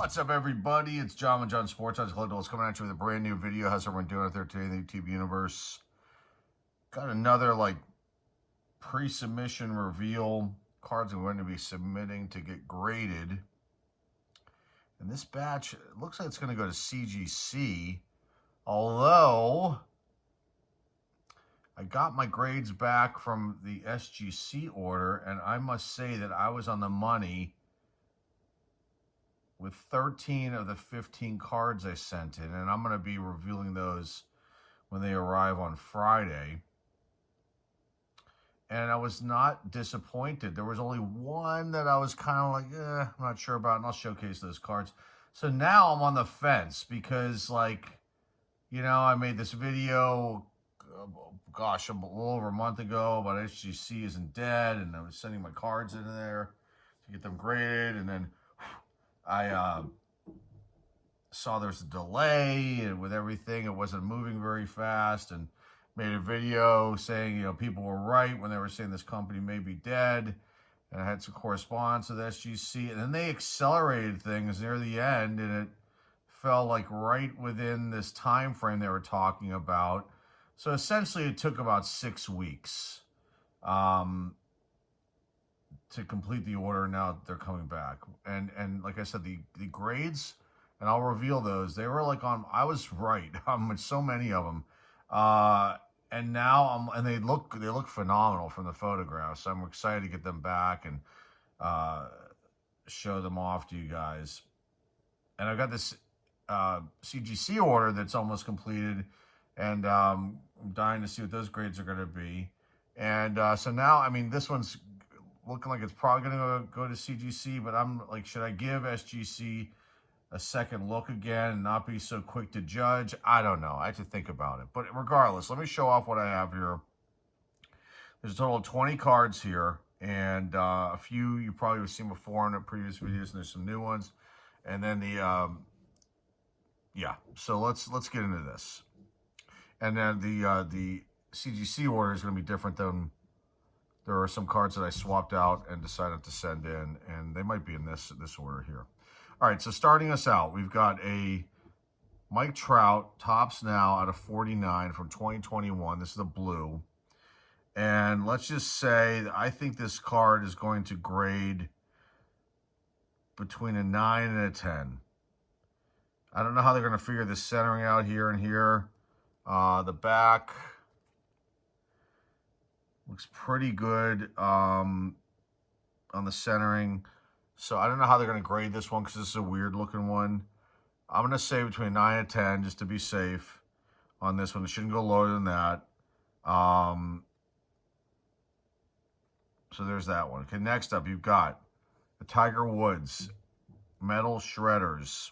What's up, everybody? It's John with John Sports Odds Collectibles coming at you with a brand new video. How's everyone doing out there today in the YouTube universe? Got another pre-submission reveal. Cards I'm going to be submitting to get graded. And this batch, it looks like it's going to go to CGC. Although, I got my grades back from the SGC order, and I must say that I was on the money with 13 of the 15 cards I sent in, and I'm going to be revealing those when they arrive on Friday. And I was not disappointed. There was only one that I was kind of like, I'm not sure about, and I'll showcase those cards. So now I'm on the fence because, I made this video, gosh, a little over a month ago about SGC isn't dead, and I was sending my cards in there to get them graded, and then I saw there's a delay and with everything. It wasn't moving very fast, and made a video saying, people were right when they were saying this company may be dead. And I had some correspondence with SGC, and then they accelerated things near the end, and it fell right within this time frame they were talking about. So essentially it took about 6 weeks to complete the order. Now they're coming back, and like I said, the grades, and I'll reveal those, they were I was right with so many of them, and now and they look phenomenal from the photographs. So I'm excited to get them back and show them off to you guys. And I've got this CGC order that's almost completed, and I'm dying to see what those grades are going to be. And so now, this one's looking like it's probably going to go to CGC, but I'm should I give SGC a second look again and not be so quick to judge? I don't know. I have to think about it. But regardless, let me show off what I have here. There's a total of 20 cards here, and a few you probably have seen before in the previous videos, and there's some new ones. And then so let's get into this. And then the CGC order is going to be different than. There are some cards that I swapped out and decided to send in, and they might be in this order here. All right, so starting us out, we've got a Mike Trout, tops now out of 49 from 2021. This is the blue. And let's just say I think this card is going to grade between a 9 and a 10. I don't know how they're going to figure this centering out here and here. The back looks pretty good on the centering. So I don't know how they're going to grade this one because this is a weird looking one. I'm going to say between 9 and 10 just to be safe on this one. It shouldn't go lower than that. So there's that one. Okay, next up you've got the Tiger Woods Metal Shredders.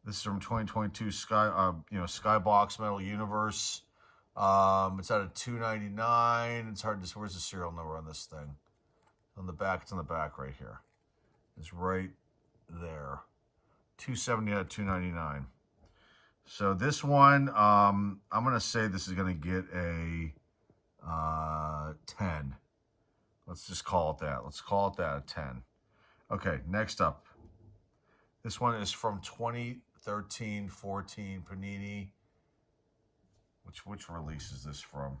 This is from 2022 Skybox Metal Universe. It's out of $2.99. It's hard to, where's the serial number on this thing? On the back, it's on the back right here. It's right there. $2.70 out of $2.99. So this one, I'm going to say this is going to get a 10. Let's just call it that. Let's call it that, a 10. Okay, next up. This one is from 2013-14 Panini. Which release is this from?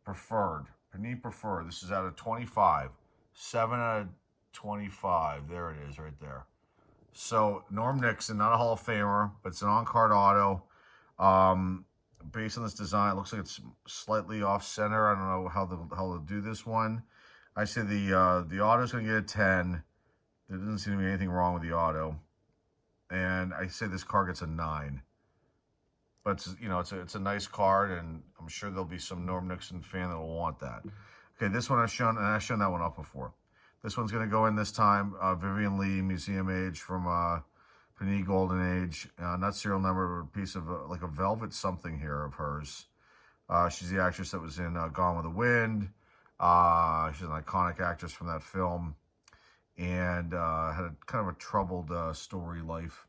Preferred. Panini Preferred. This is out of 25. 7 out of 25. There it is right there. So, Norm Nixon, not a Hall of Famer, but it's an on-card auto. Based on this design, it looks like it's slightly off-center. I don't know how they'll do this one. I say the auto's going to get a 10. There doesn't seem to be anything wrong with the auto. And I say this card gets a 9. But it's a nice card, and I'm sure there'll be some Norm Nixon fan that'll want that. Okay, this one I've shown, and I've shown that one off before. This one's going to go in this time. Vivian Lee, Museum Age from Panini Golden Age. Not serial number, but a piece of a velvet something here of hers. She's the actress that was in Gone with the Wind. She's an iconic actress from that film, and had a kind of a troubled story life.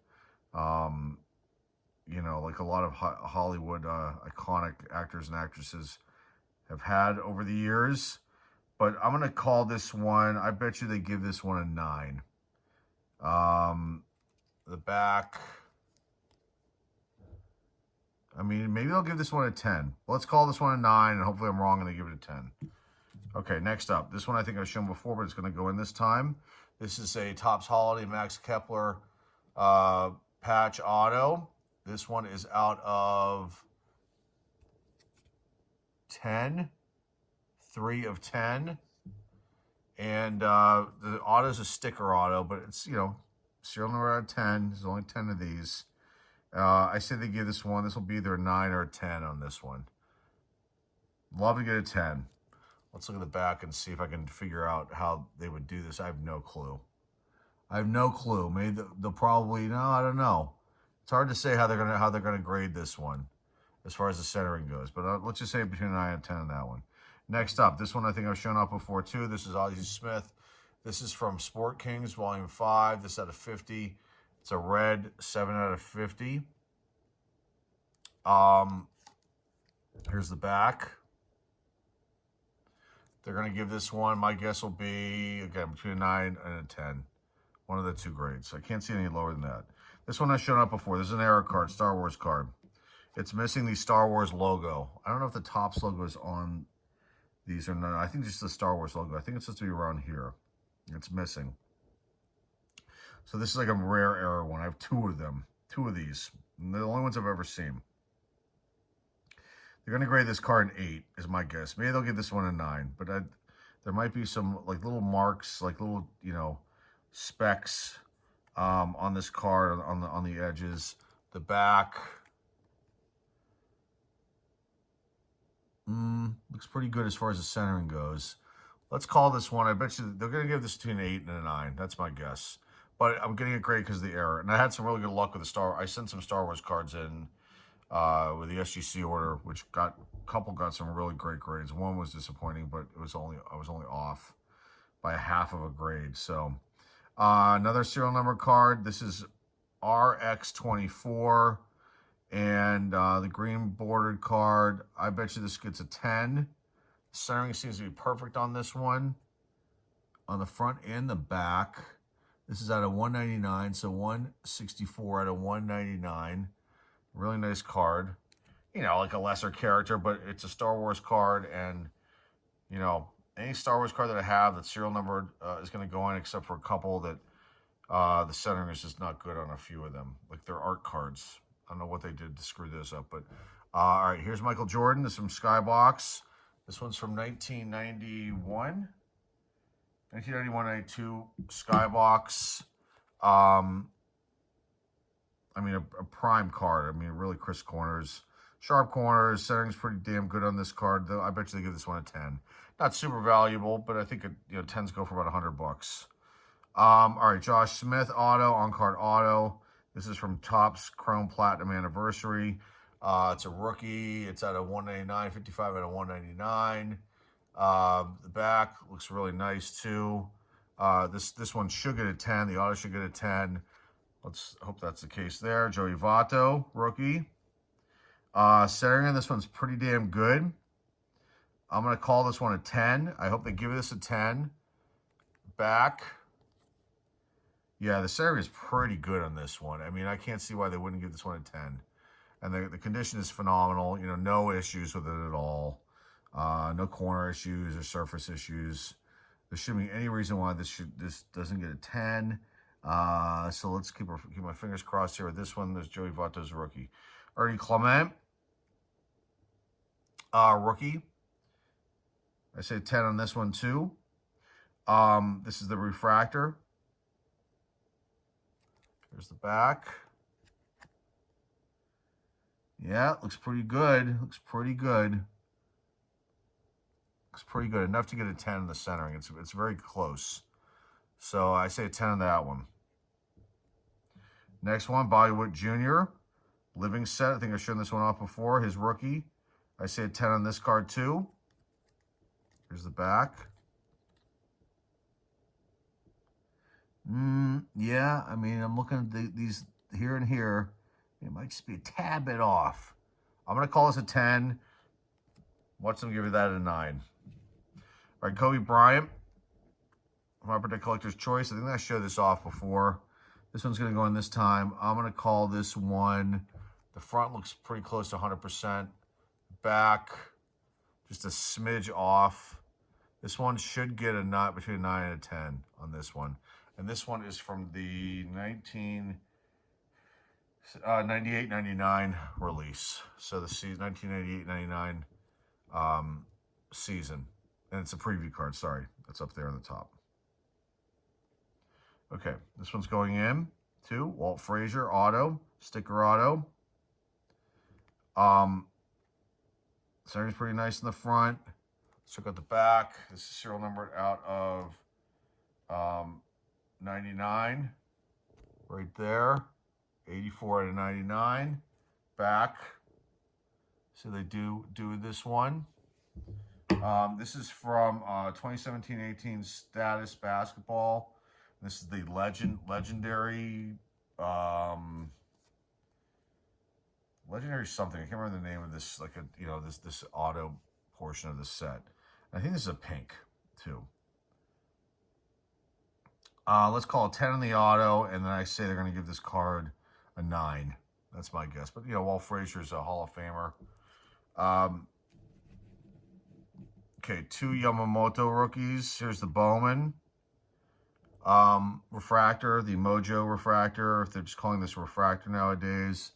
Like a lot of Hollywood iconic actors and actresses have had over the years. But I'm going to call this one, I bet you they give this one a 9. The back, I mean, maybe they'll give this one a 10. Let's call this one a 9, and hopefully I'm wrong and they give it a 10. Okay, next up. This one I think I've shown before, but it's going to go in this time. This is a Topps Holiday Max Kepler patch auto. This one is out of 10. 3 of 10. And the auto is a sticker auto, but it's, you know, serial number out of 10. There's only 10 of these. I say they give this one. This will be either a 9 or a 10 on this one. Love to get a 10. Let's look at the back and see if I can figure out how they would do this. I have no clue. I have no clue. Maybe they'll probably, no, I don't know. It's hard to say how they're gonna grade this one as far as the centering goes. But let's just say between 9 and 10 on that one. Next up, this one I think I've shown up before too. This is Ozzie Smith. This is from Sport Kings, Volume 5. This out of 50. It's a red 7 out of 50. Here's the back. They're going to give this one, my guess will be, again, between a 9 and a 10. One of the two grades. I can't see any lower than that. This one I've shown up before. This is an error card, Star Wars card. It's missing the Star Wars logo. I don't know if the Topps logo is on these or not. I think just the Star Wars logo. I think it's supposed to be around here. It's missing. So this is like a rare error one. I have 2 of them. 2 of these. And they're the only ones I've ever seen. They're going to grade this card an 8, is my guess. Maybe they'll give this one a 9. But there might be some like little marks, like little, you know, specks on this card on the edges. The back looks pretty good as far as the centering goes. Let's call this one. I bet you they're going to give this between an 8 and a 9. That's my guess. But I'm getting it great because of the error. And I had some really good luck with the I sent some Star Wars cards in with the Cgc order, which got some really great grades. One was disappointing, but I was only off by a half of a grade. So another serial number card. This is RX24, and the green bordered card. I bet you this gets a 10. Centering seems to be perfect on this one, on the front and the back. This is out of 199, so 164 out of 199. Really nice card. You know, like a lesser character, but it's a Star Wars card, and, you know, any Star Wars card that I have that's serial numbered is going to go in, except for a couple that the centering is just not good on a few of them. Like, they're art cards. I don't know what they did to screw this up, but all right, here's Michael Jordan. This is from Skybox. This one's from 1991. 1991-92 Skybox. I mean, a prime card. I mean, really crisp corners, sharp corners. Centering's pretty damn good on this card, though. I bet you they give this one a 10. Not super valuable, but I think it, you know, 10s go for about $100. All right, Josh Smith auto, on card auto. This is from Topps Chrome Platinum Anniversary. It's a rookie. It's out of 199, 55 out of 199. The back looks really nice too. This one should get a 10. The auto should get a 10. Let's hope that's the case there. Joey Votto, rookie. Centering on this one's pretty damn good. I'm going to call this one a 10. I hope they give this a 10. Back. Yeah, the centering is pretty good on this one. I mean, I can't see why they wouldn't give this one a 10. And the condition is phenomenal. You know, no issues with it at all. No corner issues or surface issues. There shouldn't be any reason why this doesn't get a 10. So let's keep my fingers crossed here with this one. There's Joey Votto's rookie. Ernie Clement, rookie. I say 10 on this one too. This is the refractor. Here's the back. Yeah, it looks pretty good. Looks pretty good. Looks pretty good. Enough to get a 10 in the centering. It's very close. So I say a 10 on that one. Next one, Bollywood Jr. Living set. I think I've shown this one off before. His rookie. I say a 10 on this card too. Here's the back. Yeah, I mean, I'm looking at these here and here. It might just be a tad bit off. I'm going to call this a 10. Watch them give you that a 9. All right, Kobe Bryant. My Upper Deck Collector's Choice. I think I showed this off before. This one's going to go in this time. I'm going to call this one, the front looks pretty close to 100%. Back, just a smidge off. This one should get a between a 9 and a 10 on this one. And this one is from the 1998-99 release. So the 1998-99 season. And it's a preview card, sorry. That's up there on the top. Okay, this one's going in to Walt Frazier Auto, sticker auto. Centering's pretty nice in the front. Let's check out the back. This is serial numbered out of 99, right there. 84 out of 99. Back. So they do this one. This is from 2017-18 Status Basketball. This is the legendary something. I can't remember the name of this, like this auto portion of the set. I think this is a pink too. Let's call it 10 on the auto, and then I say they're going to give this card a 9. That's my guess. But Walt Frazier's a Hall of Famer. Okay, 2 Yamamoto rookies. Here's the Bowman. Refractor, the Mojo refractor, if they're just calling this a refractor nowadays.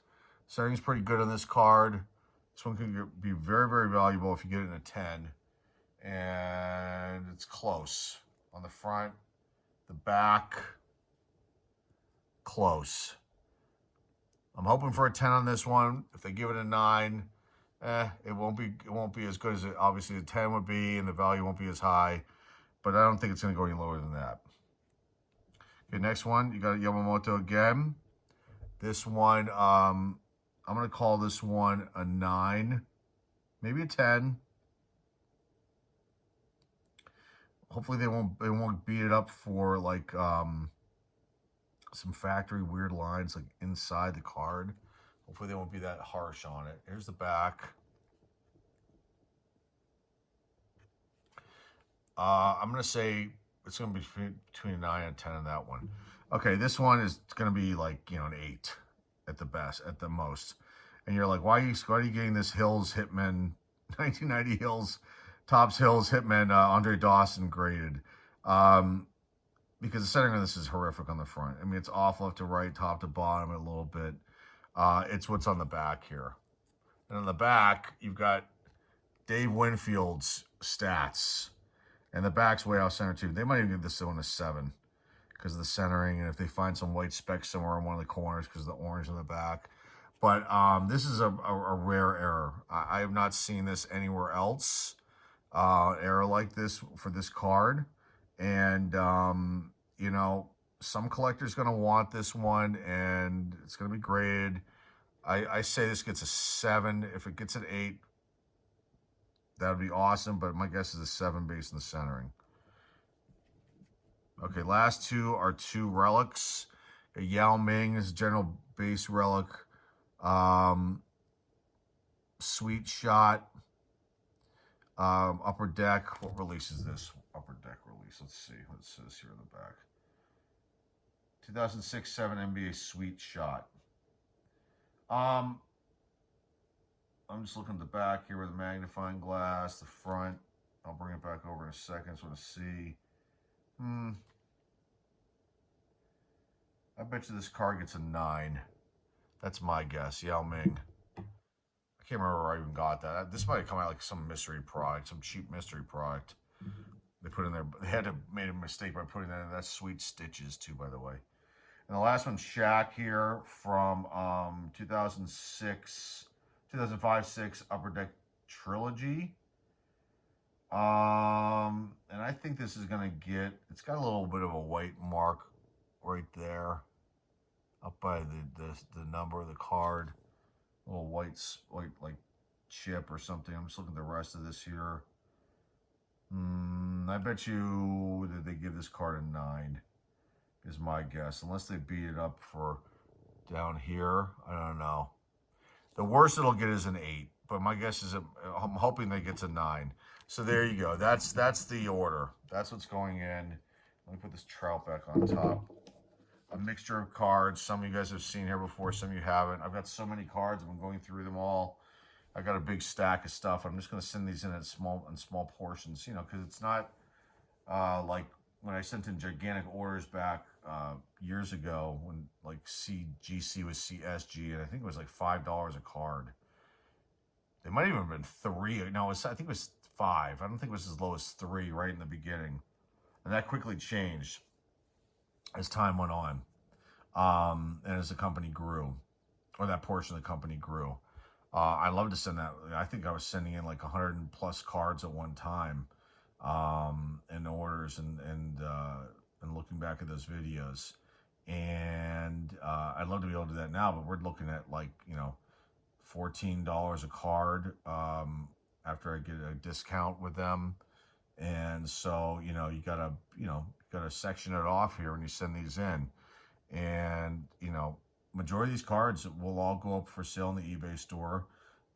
Setting's pretty good on this card. This one could be very, very valuable if you get it in a 10. And it's close. On the front, the back, close. I'm hoping for a 10 on this one. If they give it a 9, it won't be as good as obviously a 10 would be, and the value won't be as high. But I don't think it's going to go any lower than that. Okay, next one, you got Yamamoto again. This one, I'm going to call this one a 9, maybe a 10. Hopefully they won't beat it up for like some factory weird lines like inside the card. Hopefully they won't be that harsh on it. Here's the back. I'm going to say it's going to be between a 9 and 10 on that one. Okay, this one is going to be like, an 8 at the best, at the most. And you're like, why are you getting this Hills Hitman, 1990 Hills, Topps Hills Hitman, Andre Dawson graded? Because the centering of this is horrific on the front. I mean, it's off left to right, top to bottom a little bit. It's what's on the back here. And on the back, you've got Dave Winfield's stats. And the back's way off center too. They might even give this one a 7 because of the centering. And if they find some white specks somewhere in one of the corners because of the orange on the back. But this is a rare error. I have not seen this anywhere else. Error like this for this card. And, some collector's going to want this one, and it's going to be graded. I say this gets a 7. If it gets an 8, that would be awesome, but my guess is a 7 based on the centering. Okay, last two are 2 relics. A Yao Ming is a general base relic. Sweet Shot. Upper Deck. What release is this? Upper Deck release. Let's see what it says here in the back. 2006-7 NBA Sweet Shot. I'm just looking at the back here with the magnifying glass, the front. I'll bring it back over in a second so to see. I bet you this card gets a 9. That's my guess. Yao Ming. I can't remember where I even got that. This might have come out like some mystery product, some cheap mystery product. They put in there. They had to made a mistake by putting that in. That's Sweet Stitches too, by the way. And the last one's Shaq here from 2005-6 Upper Deck Trilogy. And I think this is going to get, it's got a little bit of a white mark right there up by the number of the card. A little white like chip or something. I'm just looking at the rest of this here. I bet you that they give this card a 9 is my guess. Unless they beat it up for down here. I don't know. The worst it'll get is an 8. But my guess is I'm hoping they get to 9. So there you go. That's the order. That's what's going in. Let me put this trout back on top. a mixture of cards. Some of you guys have seen here before, some of you haven't. I've got so many cards. I've been going through them all. I got a big stack of stuff. I'm just going to send these in small portions, you know, because it's not like when I sent in gigantic orders back years ago when like Cgc was CSG, and I think it was like $5 a card. It might even have been $3. No, I think it was $5. I don't think it was as low as $3 right in the beginning, and that quickly changed as time went on, and as the company grew, or that portion of the company grew. I love to send that. I think I was sending in like 100+ cards at one time in orders, and looking back at those videos. And I'd love to be able to do that now, but we're looking at like, you know, $14 a card after I get a discount with them. And so, you know, you gotta section it off here when you send these in. And, you know, majority of these cards will all go up for sale in the eBay store.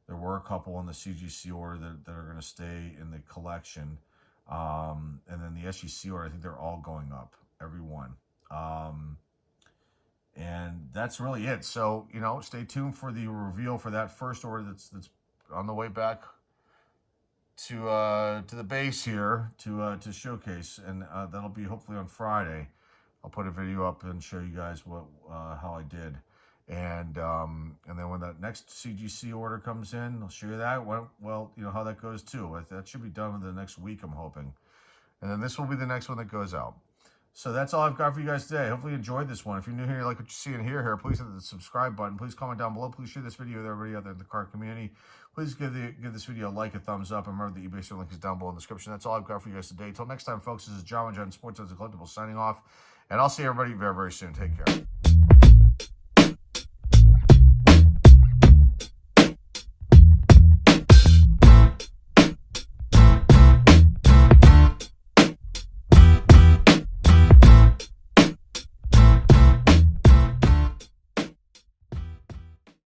There were a couple on the CGC order that are going to stay in the collection. And then the SGC order, I think they're all going up, every one. And that's really it. So, you know, stay tuned for the reveal for that first order that's on the way back to the base here to showcase, and that'll be hopefully on Friday. I'll put a video up and show you guys how I did, and then when that next CGC order comes in, I'll show you that. Well, you know how that goes too. That should be done within the next week, I'm hoping, and then this will be the next one that goes out. So that's all I've got for you guys today. Hopefully you enjoyed this one. If you're new here, you like what you see and hear here, please hit the subscribe button. Please comment down below. Please share this video with everybody out there in the card community. Please give this video a like, a thumbs up, and remember the eBay store link is down below in the description. That's all I've got for you guys today. Until next time, folks, this is John Sports and Collectibles signing off, and I'll see everybody very, very soon. Take care.